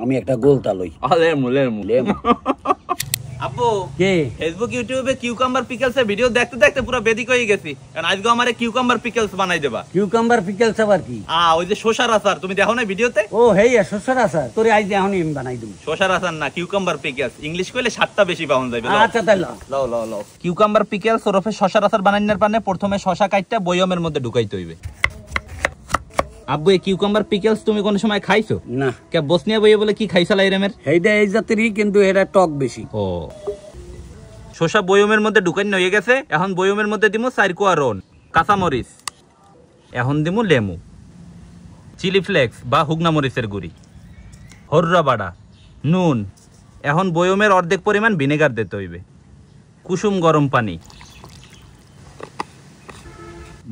আমি একটা গোলতা লই। লেমু লেমু লেমু। আপু কে ফেসবুক ইউটিউবে কিউকাম্বার পিকলস এর ভিডিও দেখতে দেখতে পুরো বেদিক হয়ে গেছি। কারণ আজকে আমারে কিউকাম্বার পিকলস বানাই দেবা। কিউকাম্বার পিকলস আবার কি? ওই যে শসার আচার, তুমি দেখো না ভিডিওতে? ও হেইয়া শসার আচার, তোরে আজ এখনই আমি বানাই দেব। শসার আচার না, কিউকাম্বার পিকলস। ইংলিশ কইলে স্বাদটা বেশি পাওয়া যাবে। আচ্ছা তাই লও লও লও লও। কিউকাম্বার পিকলস ওরফে শসার আচার বানাইনার পানে প্রথমে শসা কাটটা বয়মের মধ্যে ঢুকাইতে হইবে। আব্বু এই কিউকাম্বার পিকলস তুমি কোন সময় খাইছো? না। কে বসনিয়া বইয়ে বলে কি খাইছালা এরমের? হেইডা এই জাতেরই, কিন্তু এটা টক বেশি। ও শসা বয়মের মধ্যে ঢুকাই হয়ে গেছে। এখন বয়মের মধ্যে দিমু 4 কোয়া রন, কাঁচামরিচ, এখন দিমু লেমু, চিলি ফ্লেক্স বা হুগনা মরিচের গুঁড়ি, হররা বাড়া, নুন। এখন বয়মের অর্ধেক পরিমাণ ভিনেগার দিতে হইবে, কুসুম গরম পানি।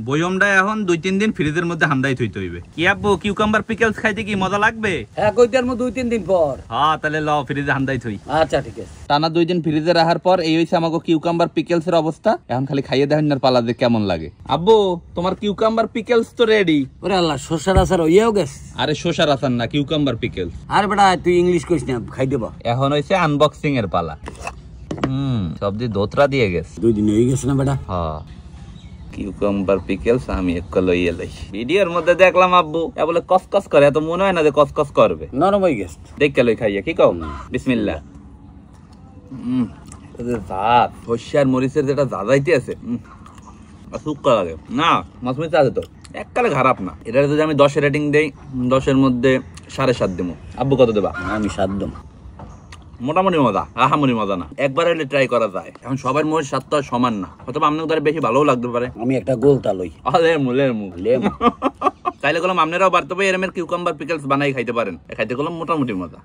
বয়মটা এখন 2-3 দিন ফ্রিজের মধ্যে হান্দাই থইতে হইবে। কি আব্বু কিউকাম্বার পিকলস খাইতে কি মজা লাগবে? হ্যাঁ কইতার মো 2-3 দিন পর। হ্যাঁ তাহলে লও ফ্রিজে হান্দাই থই। আচ্ছা ঠিক আছে। টানা 2 দিন ফ্রিজে রাখার পর এই হইছে আমাগো কিউকাম্বার পিকলস এর অবস্থা। এখন খালি খাইয়ে দেখেন না পালা যে কেমন লাগে। আব্বু তোমার কিউকাম্বার পিকলস তো রেডি। ওরে আল্লাহ, শসার আচার হইয়াও গেছে। আরে শসার আচার না, কিউকাম্বার পিকলস। আরে বেটা তুই ইংলিশ কইছ না, খাই দেব। এখন হইছে আনবক্সিং এর পালা। সবজি দোতরা দিয়ে গেছে। 2 দিন হয়ে গেছে না বেটা? হ্যাঁ কিউকাম্বার পিকলস আমি এক লইয়ে লই। ভিডিওর মধ্যে দেখলাম আব্বু এ বলে কসকস করে, এত মনে হয় না যে কসকস করবে। নরম হয়ে গেছে। দেখে লই খাইয়া কি কও? বিসমিল্লাহ। জাত সর্ষে মরিচের যেটা জাজাইতে আছে, সুক্কা লাগে না। মাছ মরিচ আছে তো এককালে খারাপ না। এটা যদি আমি 10 রেটিং দেই, 10-এর মধ্যে 7.5 দেবো। আব্বু কত দেবা? আমি 7 দেব। মোটামুটি মজা, আহামরি মজা না। একবার হলে ট্রাই করা যায়। এখন সবার মরিচ স্বাদ তো সমান না, হয়তো আপনার দ্বারা বেশি ভালোও লাগতে পারে। আমি একটা গোলতা লই। লেমু লেমু লেমু। তাইলে গেলাম আপনারাও বাড়তে পারে এরমের কিউকাম্বার পিকলস বানাই খাইতে পারেন। খাইতে গেলাম মোটামুটি মজা।